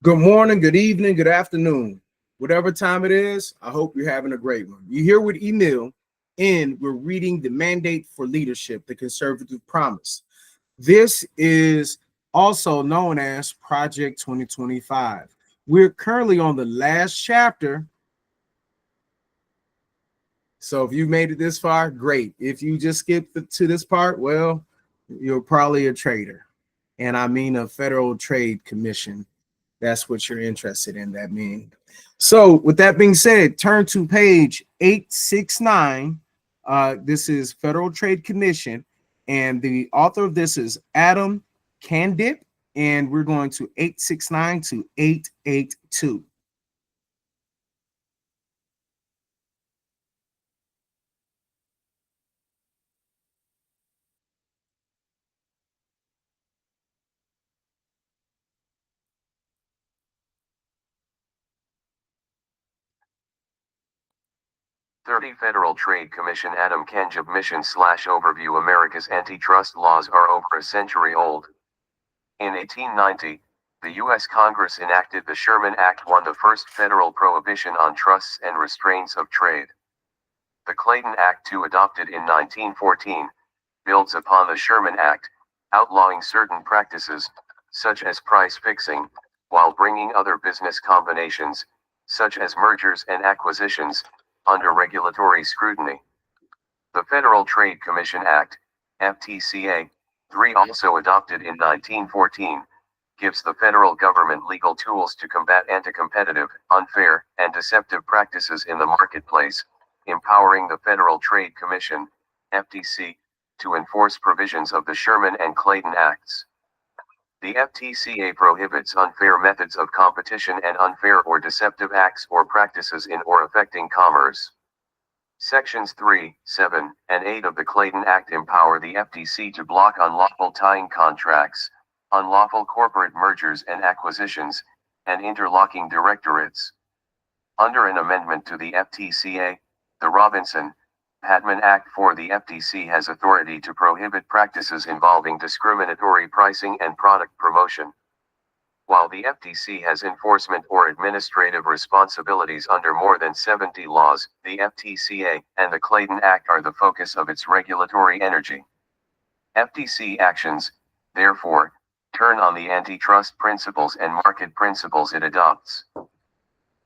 Good morning, good evening, good afternoon. Whatever time it is, I hope you're having a great one. You're here with Emil, and we're reading the Mandate for Leadership, the Conservative Promise. This is also known as Project 2025. We're currently on the last chapter. So if you made it this far, great. If you just skipped to this part, well, you're probably a traitor. And I mean a Federal Trade Commission. That's what you're interested in, that meaning. So with that being said, turn to page 869. This is Federal Trade Commission, and the author of this is Adam Candip, and we're going to 869 to 882. Federal Trade Commission Adam Kanjab Mission / Overview America's antitrust laws are over a century old. In 1890, the U.S. Congress enacted the Sherman Act, the first federal prohibition on trusts and restraints of trade. The Clayton Act II, adopted in 1914, builds upon the Sherman Act, outlawing certain practices, such as price fixing, while bringing other business combinations, such as mergers and acquisitions, under regulatory scrutiny. The Federal Trade Commission Act, FTCA, 3, also adopted in 1914, gives the federal government legal tools to combat anti-competitive, unfair, and deceptive practices in the marketplace, empowering the Federal Trade Commission, FTC, to enforce provisions of the Sherman and Clayton Acts. The FTCA prohibits unfair methods of competition and unfair or deceptive acts or practices in or affecting commerce. Sections 3, 7, and 8 of the Clayton Act empower the FTC to block unlawful tying contracts, unlawful corporate mergers and acquisitions, and interlocking directorates. Under an amendment to the FTCA, the Robinson-Patman Act, the FTC has authority to prohibit practices involving discriminatory pricing and product promotion. While the FTC has enforcement or administrative responsibilities under more than 70 laws, the FTCA and the Clayton Act are the focus of its regulatory energy. FTC actions, therefore, turn on the antitrust principles and market principles it adopts.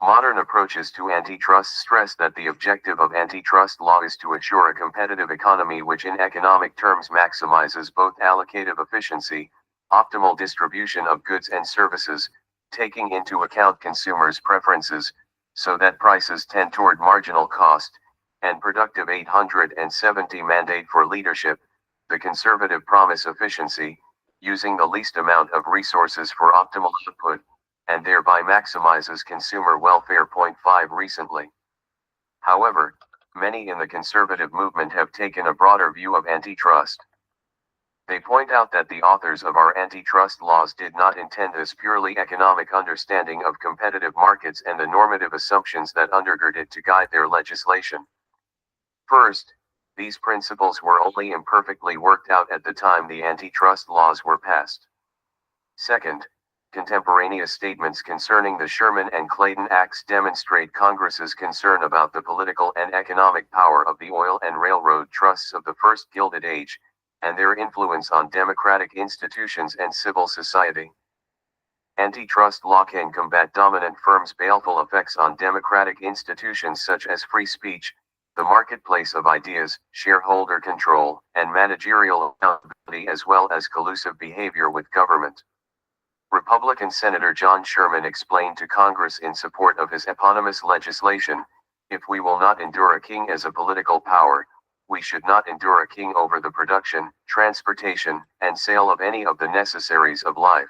Modern approaches to antitrust stress that the objective of antitrust law is to assure a competitive economy which in economic terms maximizes both allocative efficiency, optimal distribution of goods and services, taking into account consumers' preferences, so that prices tend toward marginal cost, and productive 870 Mandate for Leadership, the conservative promise efficiency, using the least amount of resources for optimal output, and thereby maximizes consumer welfare. 5 Recently, however, many in the conservative movement have taken a broader view of antitrust. They point out that the authors of our antitrust laws did not intend this purely economic understanding of competitive markets and the normative assumptions that undergird it to guide their legislation. First, these principles were only imperfectly worked out at the time the antitrust laws were passed. Second, contemporaneous statements concerning the Sherman and Clayton Acts demonstrate Congress's concern about the political and economic power of the oil and railroad trusts of the first Gilded Age, and their influence on democratic institutions and civil society. Antitrust law can combat dominant firms' baleful effects on democratic institutions such as free speech, the marketplace of ideas, shareholder control, and managerial accountability, as well as collusive behavior with government. Republican Senator John Sherman explained to Congress in support of his eponymous legislation, "If we will not endure a king as a political power, we should not endure a king over the production, transportation, and sale of any of the necessaries of life.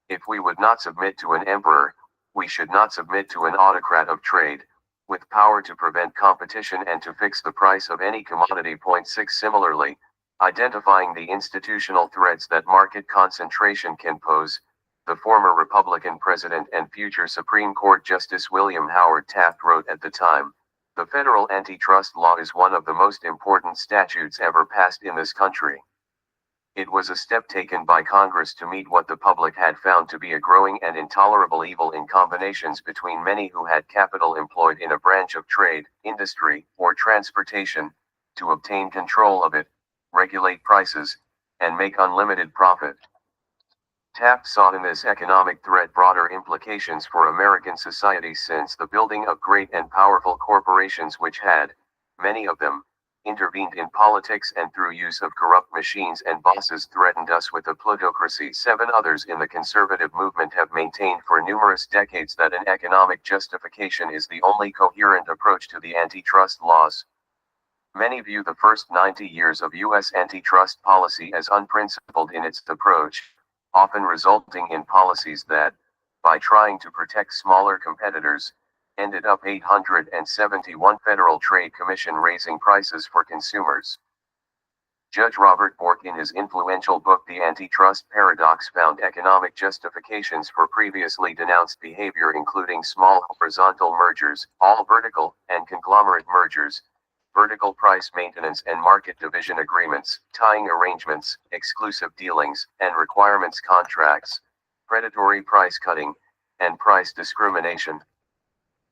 If we would not submit to an emperor, we should not submit to an autocrat of trade, with power to prevent competition and to fix the price of any commodity." 6 Similarly, identifying the institutional threats that market concentration can pose, the former Republican president and future Supreme Court Justice William Howard Taft wrote at the time, "The federal antitrust law is one of the most important statutes ever passed in this country. It was a step taken by Congress to meet what the public had found to be a growing and intolerable evil in combinations between many who had capital employed in a branch of trade, industry, or transportation, to obtain control of it, regulate prices, and make unlimited profit. Taft saw in this economic threat broader implications for American society since the building of great and powerful corporations which had, many of them, intervened in politics and through use of corrupt machines and bosses threatened us with a plutocracy. 7 others in the conservative movement have maintained for numerous decades that an economic justification is the only coherent approach to the antitrust laws. Many view the first 90 years of U.S. antitrust policy as unprincipled in its approach, often resulting in policies that, by trying to protect smaller competitors, ended up 871 Federal Trade Commission raising prices for consumers. Judge Robert Bork in his influential book The Antitrust Paradox found economic justifications for previously denounced behavior including small horizontal mergers, all vertical, and conglomerate mergers, vertical price maintenance and market division agreements, tying arrangements, exclusive dealings, and requirements contracts, predatory price cutting, and price discrimination.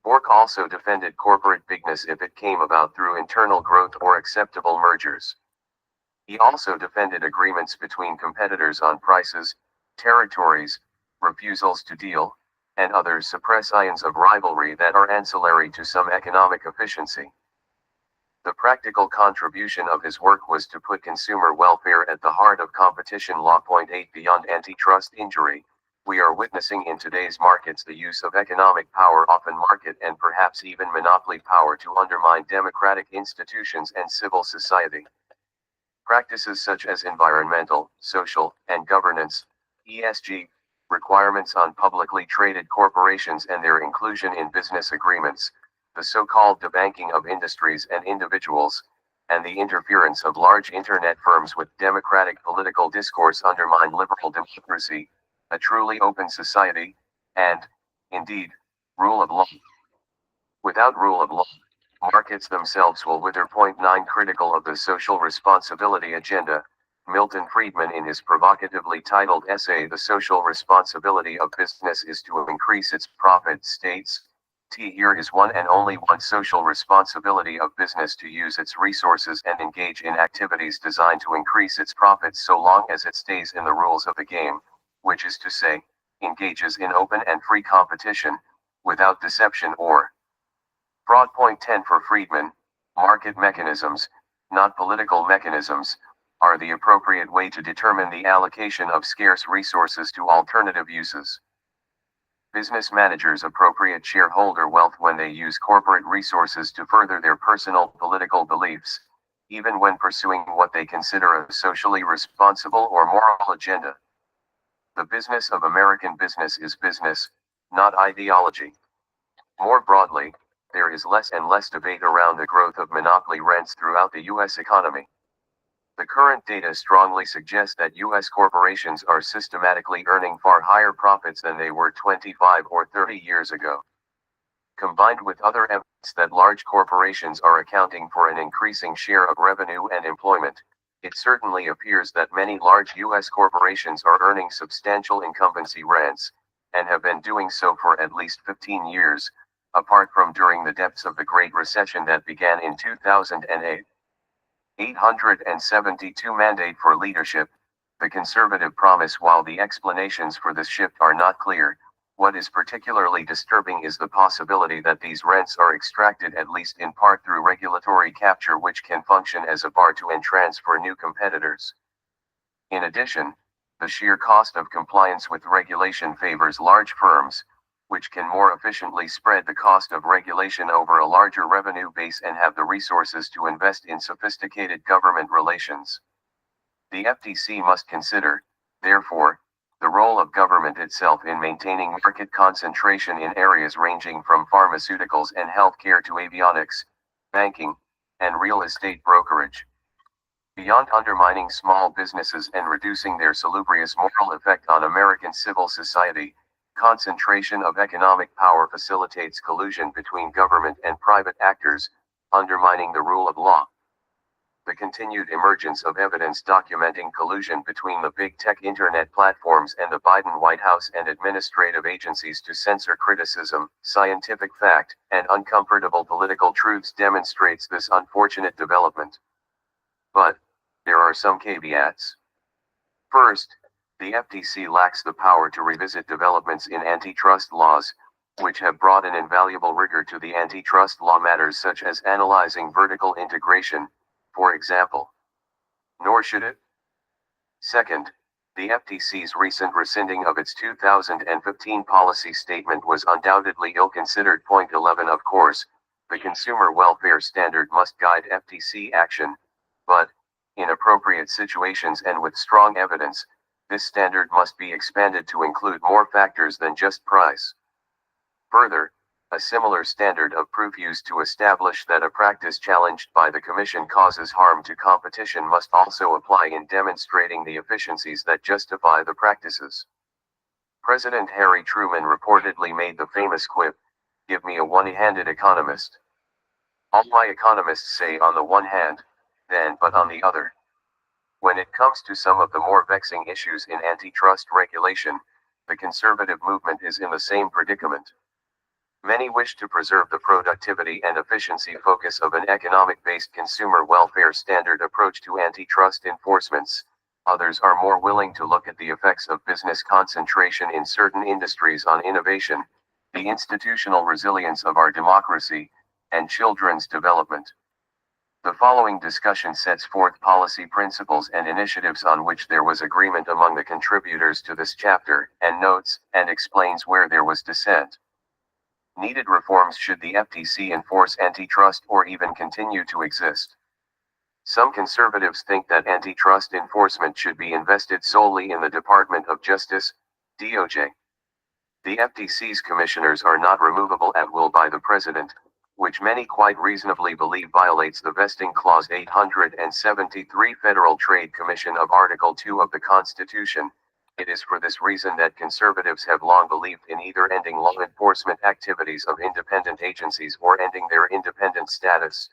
Bork also defended corporate bigness if it came about through internal growth or acceptable mergers. He also defended agreements between competitors on prices, territories, refusals to deal, and others suppress ions of rivalry that are ancillary to some economic efficiency. The practical contribution of his work was to put consumer welfare at the heart of competition law. 8 Beyond antitrust injury, we are witnessing in today's markets the use of economic power, often market and perhaps even monopoly power, to undermine democratic institutions and civil society. Practices such as environmental, social, and governance (ESG) requirements on publicly traded corporations and their inclusion in business agreements, the so-called debanking of industries and individuals, and the interference of large internet firms with democratic political discourse undermine liberal democracy, a truly open society, and, indeed, rule of law. Without rule of law, markets themselves will wither. 9 Critical of the social responsibility agenda, Milton Friedman in his provocatively titled essay The Social Responsibility of Business is to Increase Its Profit states, here is one and only one social responsibility of business: to use its resources and engage in activities designed to increase its profits so long as it stays in the rules of the game, which is to say, engages in open and free competition, without deception or fraud. 10 For Friedman, market mechanisms, not political mechanisms, are the appropriate way to determine the allocation of scarce resources to alternative uses. Business managers appropriate shareholder wealth when they use corporate resources to further their personal political beliefs, even when pursuing what they consider a socially responsible or moral agenda. The business of American business is business, not ideology. More broadly, there is less and less debate around the growth of monopoly rents throughout the U.S. economy. The current data strongly suggests that U.S. corporations are systematically earning far higher profits than they were 25 or 30 years ago. Combined with other evidence that large corporations are accounting for an increasing share of revenue and employment, it certainly appears that many large U.S. corporations are earning substantial incumbency rents, and have been doing so for at least 15 years, apart from during the depths of the Great Recession that began in 2008. 872 Mandate for leadership, the conservative promise. While the explanations for this shift are not clear, what is particularly disturbing is the possibility that these rents are extracted at least in part through regulatory capture, which can function as a bar to entrance for new competitors. In addition, the sheer cost of compliance with regulation favors large firms, which can more efficiently spread the cost of regulation over a larger revenue base and have the resources to invest in sophisticated government relations. The FTC must consider, therefore, the role of government itself in maintaining market concentration in areas ranging from pharmaceuticals and healthcare to avionics, banking, and real estate brokerage. Beyond undermining small businesses and reducing their salubrious moral effect on American civil society, concentration of economic power facilitates collusion between government and private actors, undermining the rule of law. the continued emergence of evidence documenting collusion between the big tech internet platforms and the Biden White House and administrative agencies to censor criticism, scientific fact, and uncomfortable political truths demonstrates this unfortunate development. But there are some caveats. First, the FTC lacks the power to revisit developments in antitrust laws, which have brought an invaluable rigor to the antitrust law matters such as analyzing vertical integration, for example. Nor should it. Second, the FTC's recent rescinding of its 2015 policy statement was undoubtedly ill-considered. Point 11. Of course, the consumer welfare standard must guide FTC action, but, in appropriate situations and with strong evidence, this standard must be expanded to include more factors than just price. Further, a similar standard of proof used to establish that a practice challenged by the Commission causes harm to competition must also apply in demonstrating the efficiencies that justify the practices. President Harry Truman reportedly made the famous quip, "Give me a one-handed economist. All my economists say on the one hand, then but on the other." When it comes to some of the more vexing issues in antitrust regulation, the conservative movement is in the same predicament. Many wish to preserve the productivity and efficiency focus of an economic-based consumer welfare standard approach to antitrust enforcements. Others are more willing to look at the effects of business concentration in certain industries on innovation, the institutional resilience of our democracy, and children's development. The following discussion sets forth policy principles and initiatives on which there was agreement among the contributors to this chapter, and notes, and explains where there was dissent. Needed reforms should the FTC enforce antitrust or even continue to exist. Some conservatives think that antitrust enforcement should be invested solely in the Department of Justice, DOJ. The FTC's commissioners are not removable at will by the president, which many quite reasonably believe violates the vesting clause 873 Federal Trade Commission of Article 2 of the Constitution. It is for this reason that conservatives have long believed in either ending law enforcement activities of independent agencies or ending their independent status.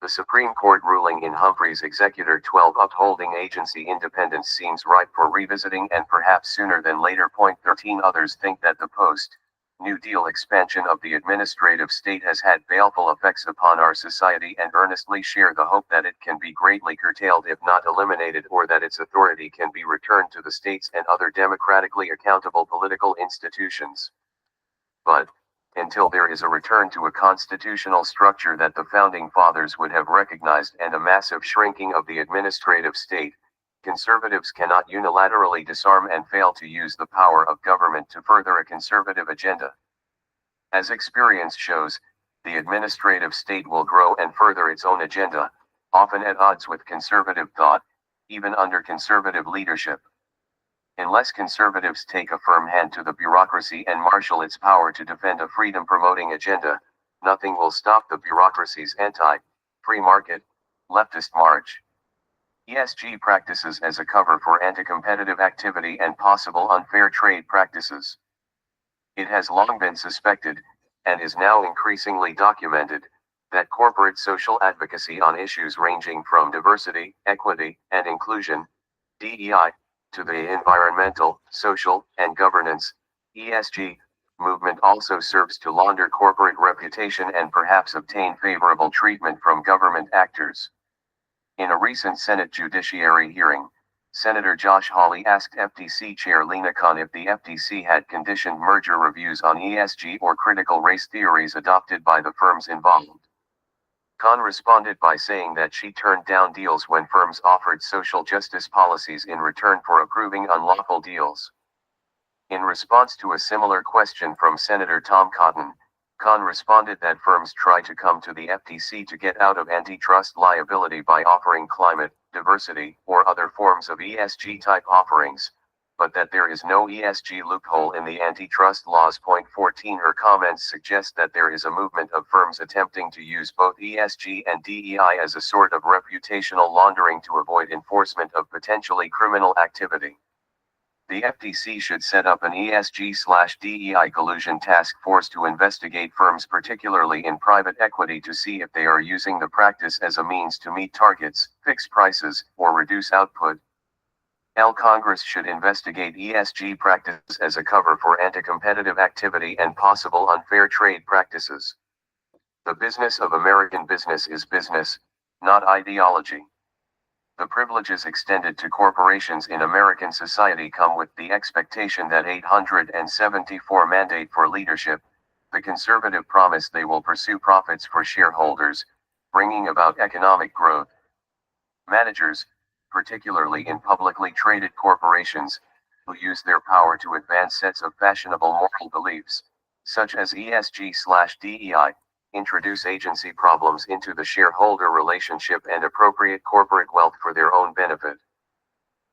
The Supreme Court ruling in Humphrey's Executor 12 upholding agency independence seems ripe for revisiting and perhaps sooner than later. Point 13. Others think that the post-New Deal expansion of the administrative state has had baleful effects upon our society and earnestly share the hope that it can be greatly curtailed if not eliminated, or that its authority can be returned to the states and other democratically accountable political institutions. But, until there is a return to a constitutional structure that the Founding Fathers would have recognized and a massive shrinking of the administrative state, conservatives cannot unilaterally disarm and fail to use the power of government to further a conservative agenda. As experience shows, the administrative state will grow and further its own agenda, often at odds with conservative thought, even under conservative leadership. Unless conservatives take a firm hand to the bureaucracy and marshal its power to defend a freedom-promoting agenda, nothing will stop the bureaucracy's anti-free market, leftist march. ESG practices as a cover for anti-competitive activity and possible unfair trade practices. It has long been suspected, and is now increasingly documented, that corporate social advocacy on issues ranging from diversity, equity, and inclusion, DEI, to the environmental, social, and governance, ESG, movement also serves to launder corporate reputation and perhaps obtain favorable treatment from government actors. In a recent Senate Judiciary hearing, Senator Josh Hawley asked FTC Chair Lina Khan if the FTC had conditioned merger reviews on ESG or critical race theories adopted by the firms involved. Khan responded by saying that she turned down deals when firms offered social justice policies in return for approving unlawful deals. In response to a similar question from Senator Tom Cotton, Khan responded that firms try to come to the FTC to get out of antitrust liability by offering climate, diversity, or other forms of ESG-type offerings, but that there is no ESG loophole in the antitrust laws. Point 14. Her comments suggest that there is a movement of firms attempting to use both ESG and DEI as a sort of reputational laundering to avoid enforcement of potentially criminal activity. The FTC should set up an ESG/DEI collusion task force to investigate firms, particularly in private equity, to see if they are using the practice as a means to meet targets, fix prices, or reduce output. Congress should investigate ESG practices as a cover for anti-competitive activity and possible unfair trade practices. The business of American business is business, not ideology. The privileges extended to corporations in American society come with the expectation that 874 mandate for leadership, the conservative promise they will pursue profits for shareholders, bringing about economic growth. Managers, particularly in publicly traded corporations, who use their power to advance sets of fashionable moral beliefs, such as ESG/DEI, introduce agency problems into the shareholder relationship and appropriate corporate wealth for their own benefit.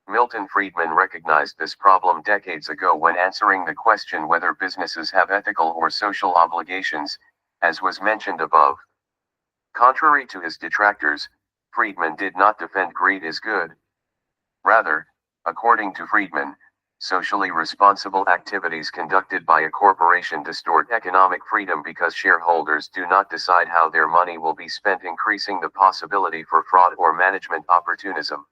Milton Friedman recognized this problem decades ago when answering the question whether businesses have ethical or social obligations, as was mentioned above. Contrary to his detractors, Friedman did not defend greed as good. Rather, according to Friedman, socially responsible activities conducted by a corporation distort economic freedom because shareholders do not decide how their money will be spent, increasing the possibility for fraud or management opportunism.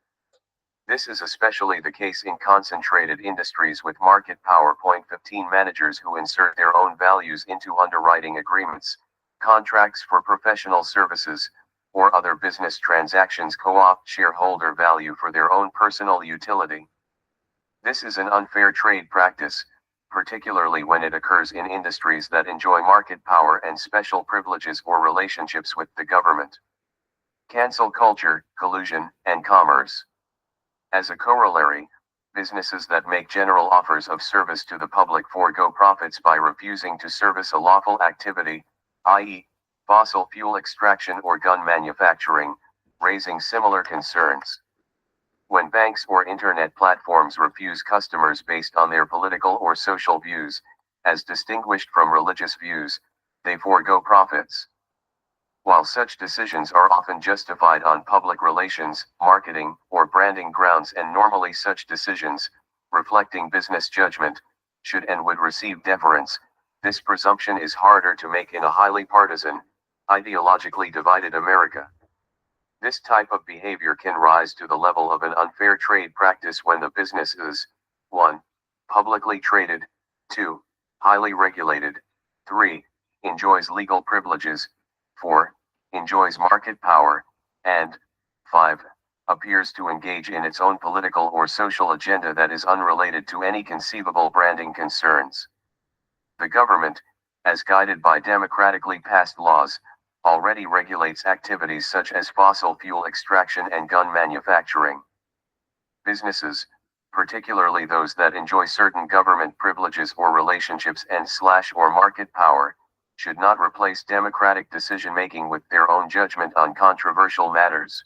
This is especially the case in concentrated industries with market power. 15 Managers who insert their own values into underwriting agreements, contracts for professional services, or other business transactions co-opt shareholder value for their own personal utility. This is an unfair trade practice, particularly when it occurs in industries that enjoy market power and special privileges or relationships with the government. Cancel culture, collusion, and commerce. As a corollary, businesses that make general offers of service to the public forego profits by refusing to service a lawful activity, i.e., fossil fuel extraction or gun manufacturing, raising similar concerns. When banks or internet platforms refuse customers based on their political or social views, as distinguished from religious views, they forego profits. While such decisions are often justified on public relations, marketing, or branding grounds, and normally such decisions, reflecting business judgment, should and would receive deference, this presumption is harder to make in a highly partisan, ideologically divided America. This type of behavior can rise to the level of an unfair trade practice when the business is 1. Publicly traded, 2. Highly regulated, 3. Enjoys legal privileges, 4. Enjoys market power, and 5. Appears to engage in its own political or social agenda that is unrelated to any conceivable branding concerns. The government, as guided by democratically passed laws, already regulates activities such as fossil fuel extraction and gun manufacturing. Businesses, particularly those that enjoy certain government privileges or relationships and/or market power, should not replace democratic decision-making with their own judgment on controversial matters.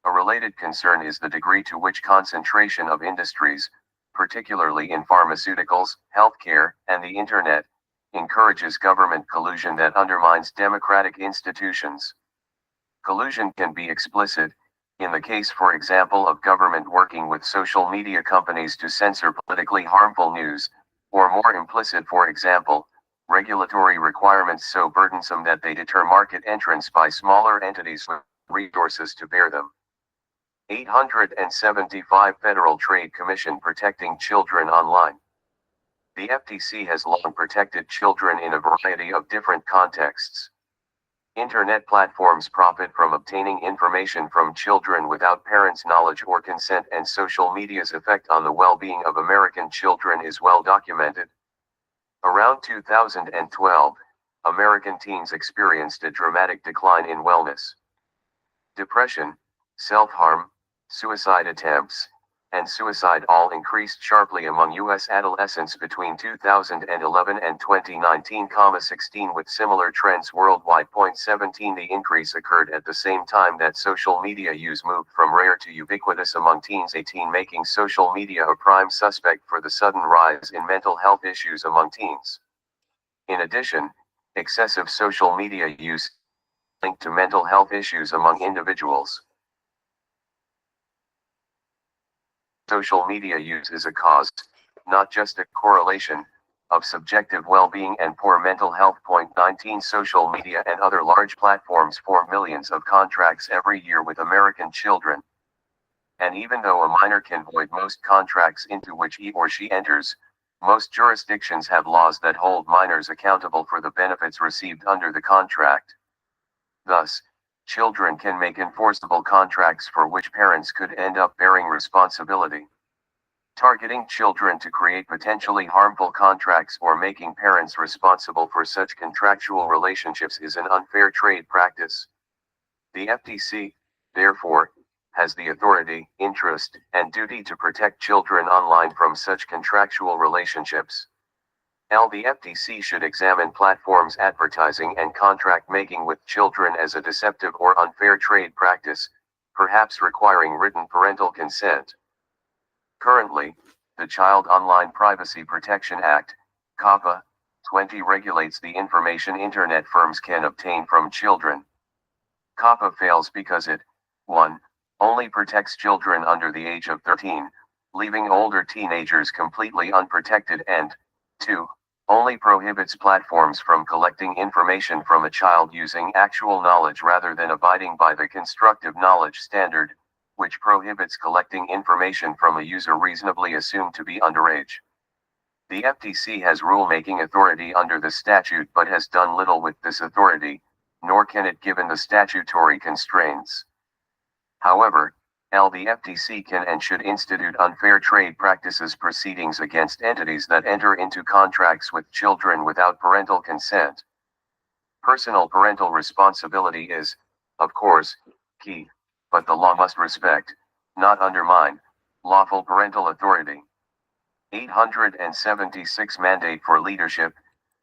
A related concern is the degree to which concentration of industries, particularly in pharmaceuticals, healthcare, and the internet, encourages government collusion that undermines democratic institutions. Collusion can be explicit, in the case, for example, of government working with social media companies to censor politically harmful news, or more implicit, for example, regulatory requirements so burdensome that they deter market entrance by smaller entities with resources to bear them. 875 Federal Trade Commission protecting children online. The FTC has long protected children in a variety of different contexts. Internet platforms profit from obtaining information from children without parents' knowledge or consent, and social media's effect on the well-being of American children is well documented. Around 2012, American teens experienced a dramatic decline in wellness. Depression, self-harm, suicide attempts, and suicide all increased sharply among U.S. adolescents between 2011 and 2019, 16, with similar trends worldwide. 17 The increase occurred at the same time that social media use moved from rare to ubiquitous among teens, 18, making social media a prime suspect for the sudden rise in mental health issues among teens. In addition, excessive social media use linked to mental health issues among individuals. Social media use is a cause, not just a correlation, of subjective well-being and poor mental health. 19 Social media and other large platforms form millions of contracts every year with American children. And even though a minor can void most contracts into which he or she enters, most jurisdictions have laws that hold minors accountable for the benefits received under the contract. Thus, children can make enforceable contracts for which parents could end up bearing responsibility. Targeting children to create potentially harmful contracts or making parents responsible for such contractual relationships is an unfair trade practice. The FTC, therefore, has the authority, interest, and duty to protect children online from such contractual relationships. The FTC should examine platforms' advertising and contract making with children as a deceptive or unfair trade practice, perhaps requiring written parental consent. Currently, the Child Online Privacy Protection Act, COPPA, 20 regulates the information internet firms can obtain from children. COPPA fails because it, 1. Only protects children under the age of 13, leaving older teenagers completely unprotected, and 2. Only prohibits platforms from collecting information from a child using actual knowledge rather than abiding by the constructive knowledge standard, which prohibits collecting information from a user reasonably assumed to be underage. The FTC has rulemaking authority under the statute but has done little with this authority, nor can it given the statutory constraints. However, the FTC can and should institute unfair trade practices proceedings against entities that enter into contracts with children without parental consent. Personal parental responsibility is, of course, key, but the law must respect, not undermine, lawful parental authority. 876 Mandate for leadership.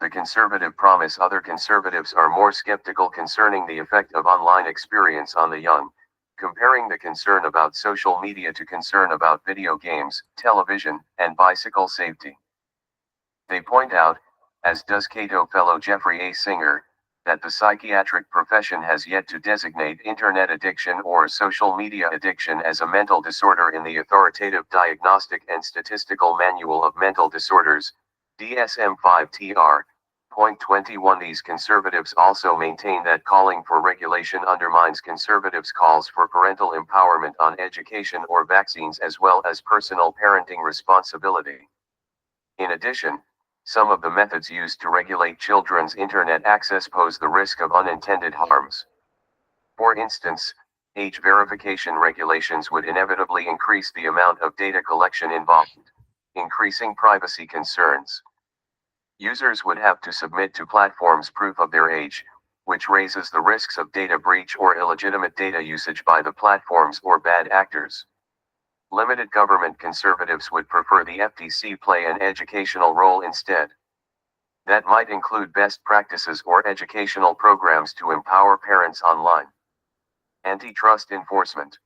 The conservative promise. Other conservatives are more skeptical concerning the effect of online experience on the young, comparing the concern about social media to concern about video games, television, and bicycle safety. They point out, as does Cato fellow Jeffrey A. Singer, that the psychiatric profession has yet to designate internet addiction or social media addiction as a mental disorder in the Authoritative Diagnostic and Statistical Manual of Mental Disorders, DSM-5-TR. Point 21. These conservatives also maintain that calling for regulation undermines conservatives' calls for parental empowerment on education or vaccines as well as personal parenting responsibility. In addition, some of the methods used to regulate children's internet access pose the risk of unintended harms. For instance, age verification regulations would inevitably increase the amount of data collection involved, increasing privacy concerns. Users would have to submit to platforms proof of their age, which raises the risks of data breach or illegitimate data usage by the platforms or bad actors. Limited government. Conservatives would prefer the FTC play an educational role instead. That might include best practices or educational programs to empower parents online. Antitrust enforcement.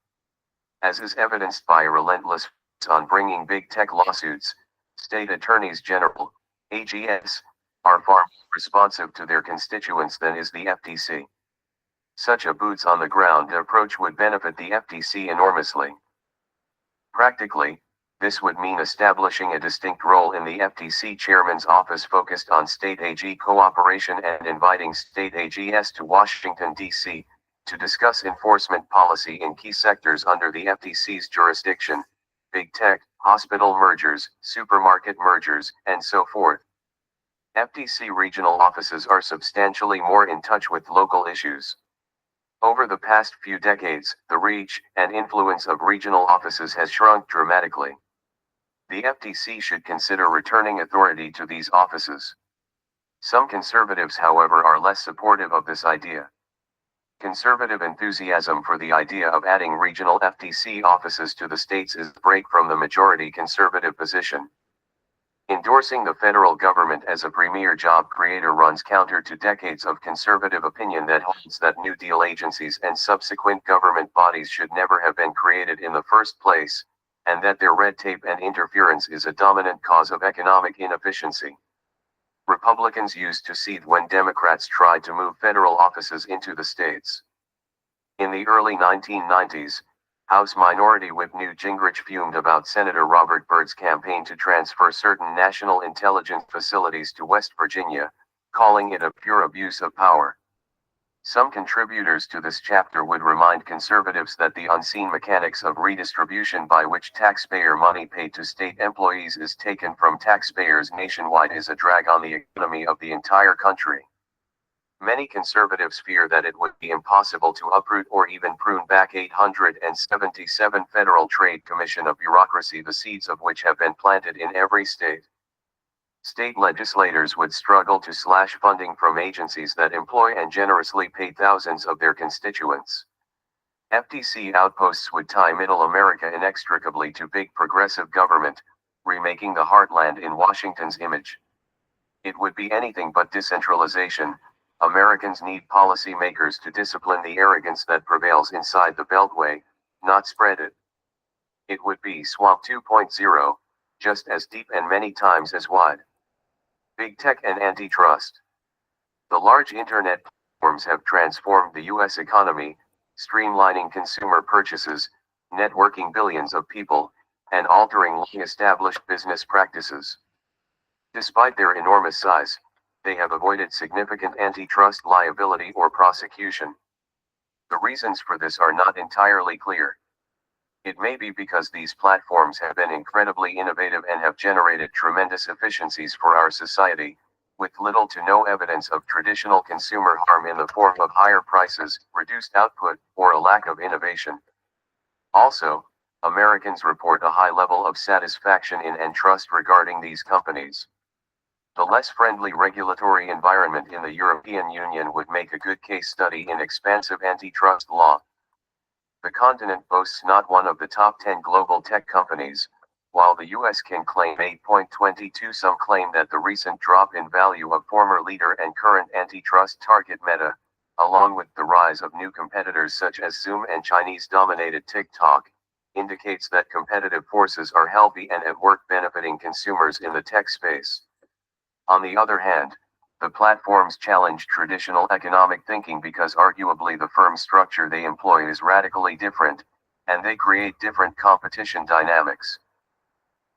As is evidenced by a relentless focus on bringing big tech lawsuits, state attorneys general, AGs, are far more responsive to their constituents than is the FTC. Such a boots-on-the-ground approach would benefit the FTC enormously. Practically, this would mean establishing a distinct role in the FTC chairman's office focused on state AG cooperation and inviting state AGs to Washington, D.C., to discuss enforcement policy in key sectors under the FTC's jurisdiction, big tech, hospital mergers, supermarket mergers, and so forth. FTC regional offices are substantially more in touch with local issues. Over the past few decades, the reach and influence of regional offices has shrunk dramatically. The FTC should consider returning authority to these offices. Some conservatives, however, are less supportive of this idea. Conservative enthusiasm for the idea of adding regional FTC offices to the states is a break from the majority conservative position. Endorsing the federal government as a premier job creator runs counter to decades of conservative opinion that holds that New Deal agencies and subsequent government bodies should never have been created in the first place, and that their red tape and interference is a dominant cause of economic inefficiency. Republicans used to seethe when Democrats tried to move federal offices into the states. In the early 1990s, House Minority Whip Newt Gingrich fumed about Senator Robert Byrd's campaign to transfer certain national intelligence facilities to West Virginia, calling it a pure abuse of power. Some contributors to this chapter would remind conservatives that the unseen mechanics of redistribution by which taxpayer money paid to state employees is taken from taxpayers nationwide is a drag on the economy of the entire country. Many conservatives fear that it would be impossible to uproot or even prune back 877 Federal Trade Commission of bureaucracy, the seeds of which have been planted in every state. State legislators would struggle to slash funding from agencies that employ and generously pay thousands of their constituents. FTC outposts would tie Middle America inextricably to big progressive government, remaking the heartland in Washington's image. It would be anything but decentralization. Americans need policymakers to discipline the arrogance that prevails inside the Beltway, not spread it. It would be Swamp 2.0, just as deep and many times as wide. Big tech and antitrust. The large internet platforms have transformed the U.S. economy, streamlining consumer purchases, networking billions of people, and altering long-established business practices. Despite their enormous size, they have avoided significant antitrust liability or prosecution. The reasons for this are not entirely clear. It may be because these platforms have been incredibly innovative and have generated tremendous efficiencies for our society, with little to no evidence of traditional consumer harm in the form of higher prices, reduced output, or a lack of innovation. Also, Americans report a high level of satisfaction in and trust regarding these companies. The less friendly regulatory environment in the European Union would make a good case study in expansive antitrust law. The continent boasts not one of the top 10 global tech companies. While the US can claim 8.22, some claim that the recent drop in value of former leader and current antitrust target Meta, along with the rise of new competitors such as Zoom and Chinese-dominated TikTok, indicates that competitive forces are healthy and at work benefiting consumers in the tech space. On the other hand, the platforms challenge traditional economic thinking because arguably the firm structure they employ is radically different, and they create different competition dynamics.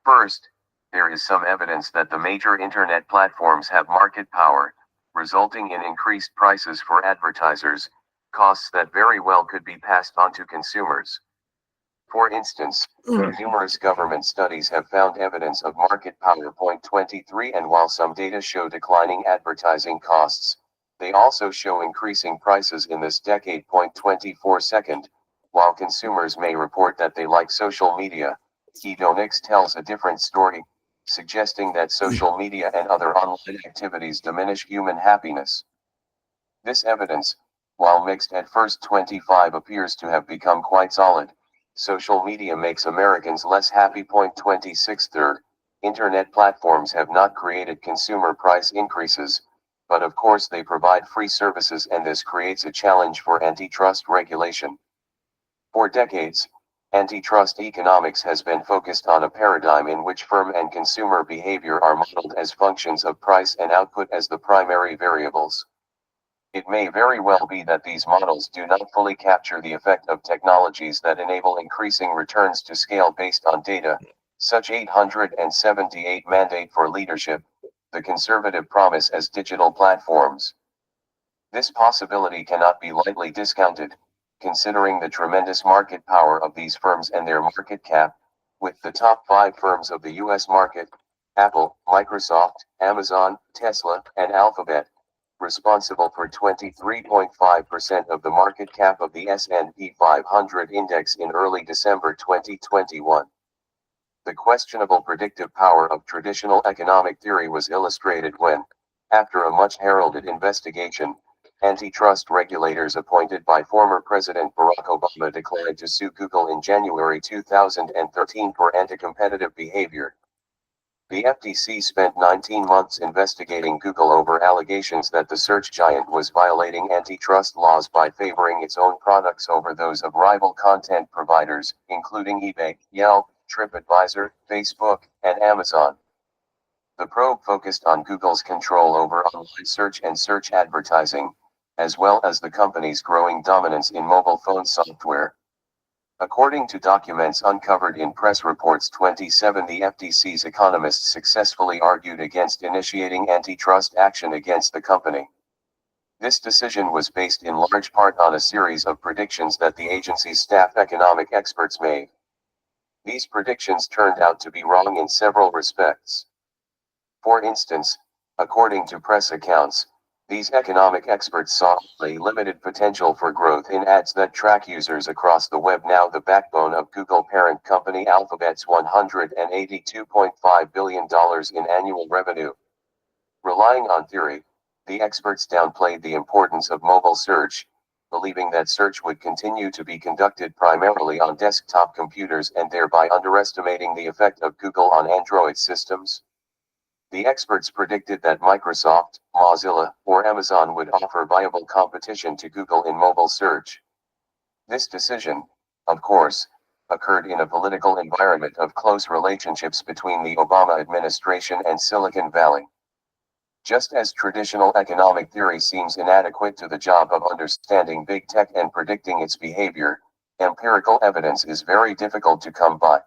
First, there is some evidence that the major internet platforms have market power, resulting in increased prices for advertisers, costs that very well could be passed on to consumers. For instance, numerous government studies have found evidence of market power. 23, and while some data show declining advertising costs, they also show increasing prices in this decade. 24 second, while consumers may report that they like social media, Hedonix tells a different story, suggesting that social media and other online activities diminish human happiness. This evidence, while mixed at first 25, appears to have become quite solid. Social media makes Americans less happy. 26 Third, internet platforms have not created consumer price increases, but of course they provide free services, and this creates a challenge for antitrust regulation. For decades, antitrust economics has been focused on a paradigm in which firm and consumer behavior are modeled as functions of price and output as the primary variables. It may very well be that these models do not fully capture the effect of technologies that enable increasing returns to scale based on data, such 878 mandate for leadership, the conservative promise as digital platforms. This possibility cannot be lightly discounted, considering the tremendous market power of these firms and their market cap, with the top 5 firms of the US market, Apple, Microsoft, Amazon, Tesla, and Alphabet, responsible for 23.5% of the market cap of the S&P 500 index in early December 2021. The questionable predictive power of traditional economic theory was illustrated when, after a much heralded investigation, antitrust regulators appointed by former President Barack Obama declined to sue Google in January 2013 for anti-competitive behavior. The FTC spent 19 months investigating Google over allegations that the search giant was violating antitrust laws by favoring its own products over those of rival content providers, including eBay, Yelp, TripAdvisor, Facebook, and Amazon. The probe focused on Google's control over online search and search advertising, as well as the company's growing dominance in mobile phone software. According to documents uncovered in press reports 27, the FTC's economists successfully argued against initiating antitrust action against the company. This decision was based in large part on a series of predictions that the agency's staff economic experts made. These predictions turned out to be wrong in several respects. For instance, according to press accounts, these economic experts saw only limited potential for growth in ads that track users across the web, now the backbone of Google parent company Alphabet's $182.5 billion in annual revenue. Relying on theory, the experts downplayed the importance of mobile search, believing that search would continue to be conducted primarily on desktop computers and thereby underestimating the effect of Google on Android systems. The experts predicted that Microsoft, Mozilla, or Amazon would offer viable competition to Google in mobile search. This decision, of course, occurred in a political environment of close relationships between the Obama administration and Silicon Valley. Just as traditional economic theory seems inadequate to the job of understanding big tech and predicting its behavior, empirical evidence is very difficult to come by.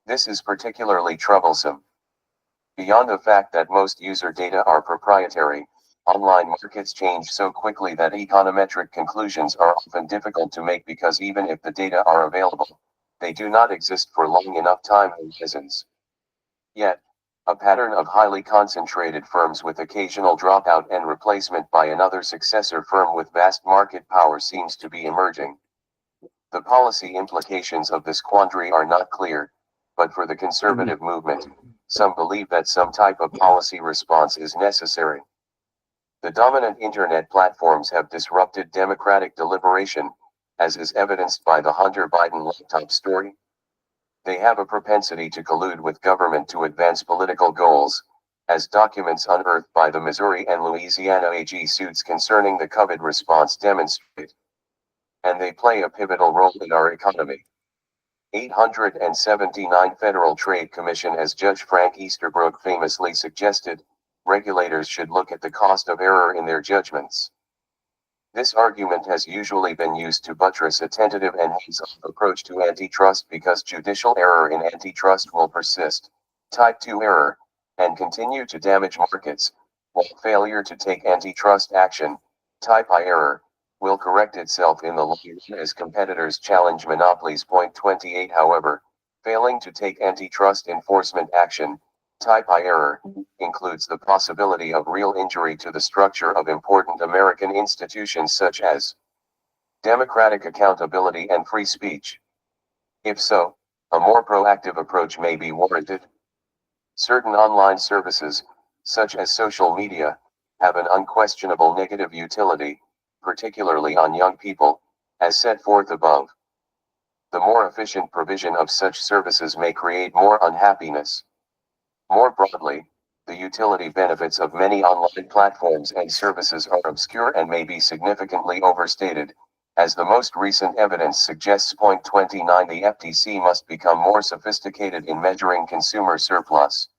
This is particularly troublesome. Beyond the fact that most user data are proprietary, online markets change so quickly that econometric conclusions are often difficult to make, because even if the data are available, they do not exist for long enough time horizons. Yet, a pattern of highly concentrated firms with occasional dropout and replacement by another successor firm with vast market power seems to be emerging. The policy implications of this quandary are not clear, but for the conservative movement, some believe that some type of policy response is necessary. The dominant internet platforms have disrupted democratic deliberation, as is evidenced by the Hunter Biden laptop story. They have a propensity to collude with government to advance political goals, as documents unearthed by the Missouri and Louisiana AG suits concerning the COVID response demonstrate. And they play a pivotal role in our economy. 879 Federal Trade Commission. As Judge Frank Easterbrook famously suggested, regulators should look at the cost of error in their judgments. This argument has usually been used to buttress a tentative and hands-off approach to antitrust, because judicial error in antitrust will persist, type 2 error, and continue to damage markets, while failure to take antitrust action, type I error, will correct itself in the long run as competitors challenge monopolies. Point 28. However, failing to take antitrust enforcement action, type I error, includes the possibility of real injury to the structure of important American institutions such as democratic accountability and free speech. If so, a more proactive approach may be warranted. Certain online services, such as social media, have an unquestionable negative utility, particularly on young people, as set forth above. The more efficient provision of such services may create more unhappiness. More broadly, the utility benefits of many online platforms and services are obscure and may be significantly overstated, as the most recent evidence suggests. Point 29. The FTC must become more sophisticated in measuring consumer surplus.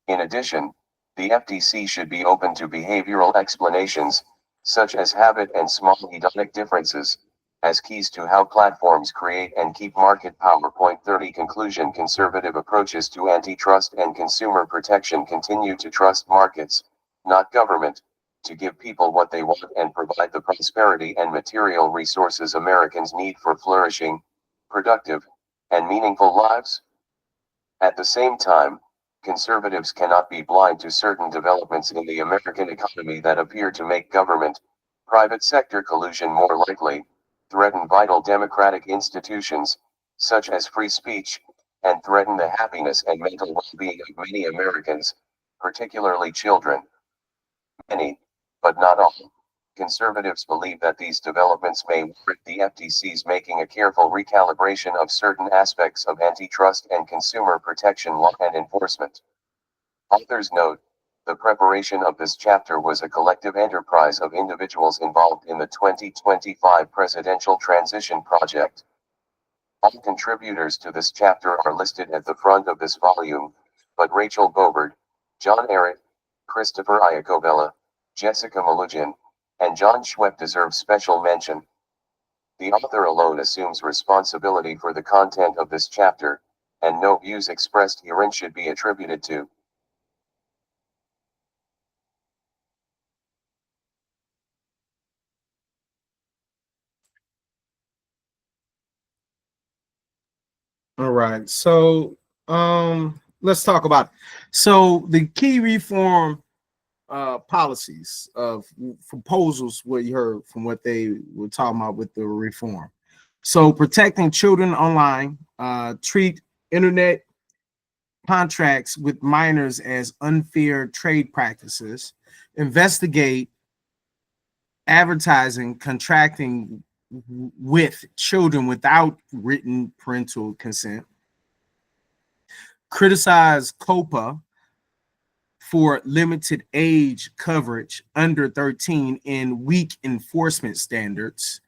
In addition, the FTC should be open to behavioral explanations, such as habit and small hedonic differences, as keys to how platforms create and keep market power. Point 30. Conclusion. Conservative approaches to antitrust and consumer protection continue to trust markets, not government, to give people what they want and provide the prosperity and material resources Americans need for flourishing, productive, and meaningful lives. At the same time, conservatives cannot be blind to certain developments in the American economy that appear to make government, private sector collusion more likely, threaten vital democratic institutions, such as free speech, and threaten the happiness and mental well-being of many Americans, particularly children. Many, but not all, conservatives believe that these developments may warrant the FTC's making a careful recalibration of certain aspects of antitrust and consumer protection law and enforcement. Authors note, the preparation of this chapter was a collective enterprise of individuals involved in the 2025 Presidential Transition Project. All contributors to this chapter are listed at the front of this volume, but Rachel Bobert, John Ehret, Christopher Iacobella, Jessica Malugin, and John Schwepp deserve special mention. The author alone assumes responsibility for the content of this chapter, and no views expressed herein should be attributed to. All right. So let's talk about so the key reform policies of proposals what you heard from what they were talking about with the reform. So protecting children online, treat internet contracts with minors as unfair trade practices, investigate advertising contracting with children without written parental consent, criticize COPA for limited age coverage under 13 and weak enforcement standards.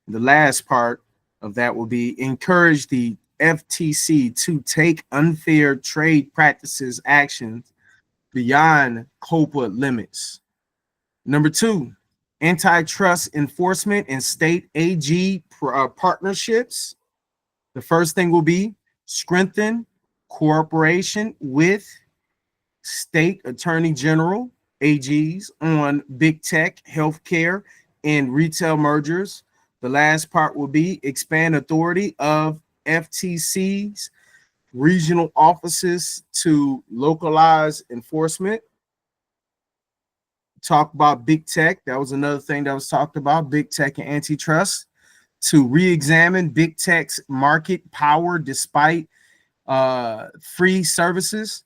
The last part of that will be encourage the FTC to take unfair trade practices actions beyond COPA limits. Number two, antitrust enforcement and state AG partnerships. The first thing will be strengthen cooperation with state attorney general AGs on big tech, healthcare, and retail mergers. The last part will be expand authority of FTC's regional offices to localize enforcement. Talk about big tech. That was another thing that was talked about, big tech and antitrust. To re-examine big tech's market power despite free services.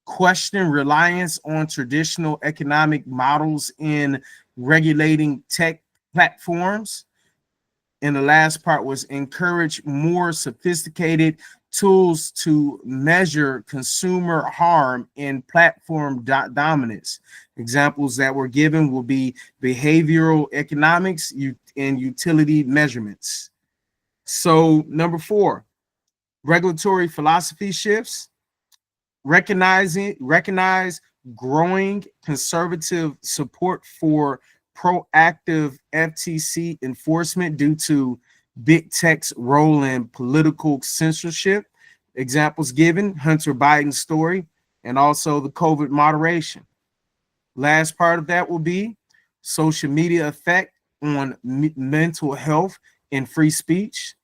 Question reliance on traditional economic models in regulating tech platforms. And the last part was encourage more sophisticated tools to measure consumer harm in platform dominance. Examples that were given will be behavioral economics and utility measurements. So number 4, regulatory philosophy shifts. Recognize growing conservative support for proactive FTC enforcement due to big tech's role in political censorship. Examples given: Hunter Biden's story and also the COVID moderation. Last part of that will be social media effect on mental health and free speech.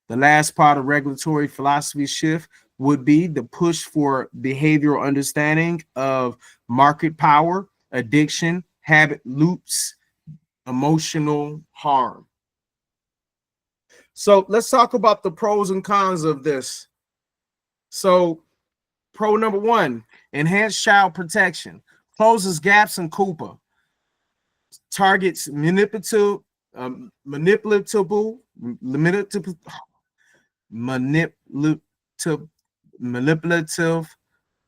The last part of regulatory philosophy shift would be the push for behavioral understanding of market power, addiction, habit loops, emotional harm. So let's talk about the pros and cons of this. So pro number 1, enhanced child protection, closes gaps in COPA, targets manipulative, manipulative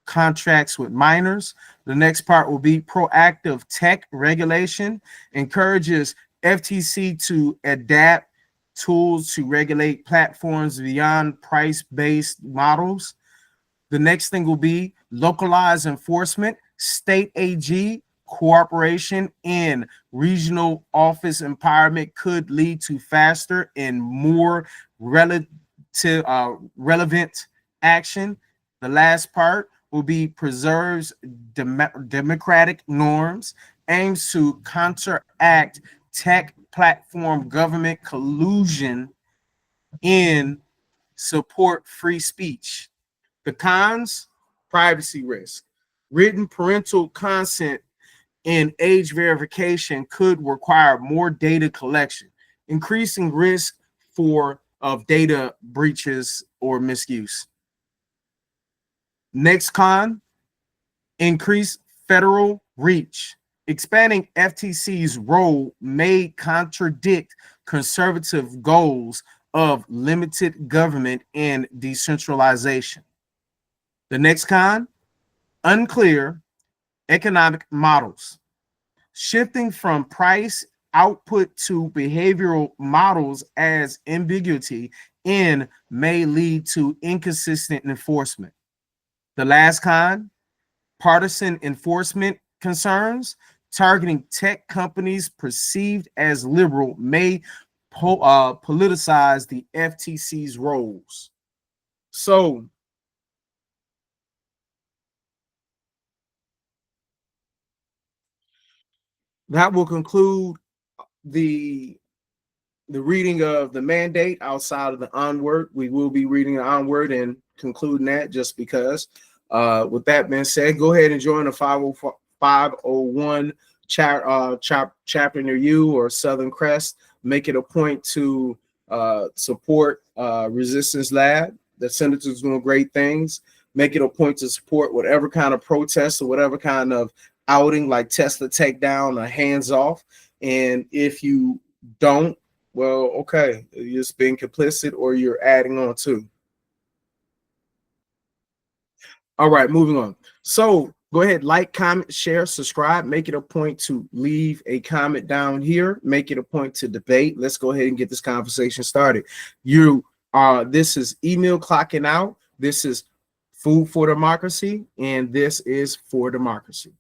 contracts with minors. The next part will be proactive tech regulation, encourages FTC to adapt tools to regulate platforms beyond price-based models. The next thing will be localized enforcement, state AG cooperation, and regional office empowerment could lead to faster and more relevant action. The last part will be preserves democratic norms, aims to counteract tech platform government collusion, and support free speech. The cons: privacy risk. Written parental consent and age verification could require more data collection, increasing risk of data breaches or misuse. Next con: increase federal reach. Expanding FTC's role may contradict conservative goals of limited government and decentralization. The next con: unclear economic models. Shifting from price output to behavioral models as ambiguity and may lead to inconsistent enforcement. The last con: partisan enforcement concerns. Targeting tech companies perceived as liberal may politicize the FTC's roles. So that will conclude the reading of the mandate. Outside of the onward, we will be reading the onward and concluding that, just because. With that being said, go ahead and join the 501 chapter near you or Southern Crest. Make it a point to support Resistance Lab. The Senator's doing great things. Make it a point to support whatever kind of protest or whatever kind of outing, like Tesla takedown or hands off. And if you don't, well, okay, you're just being complicit or you're adding on to. All right, moving on. So go ahead, like, comment, share, subscribe. Make it a point to leave a comment down here. Make it a point to debate. Let's go ahead and get this conversation started. This is email clocking out. This is Food for Democracy, and this is For Democracy.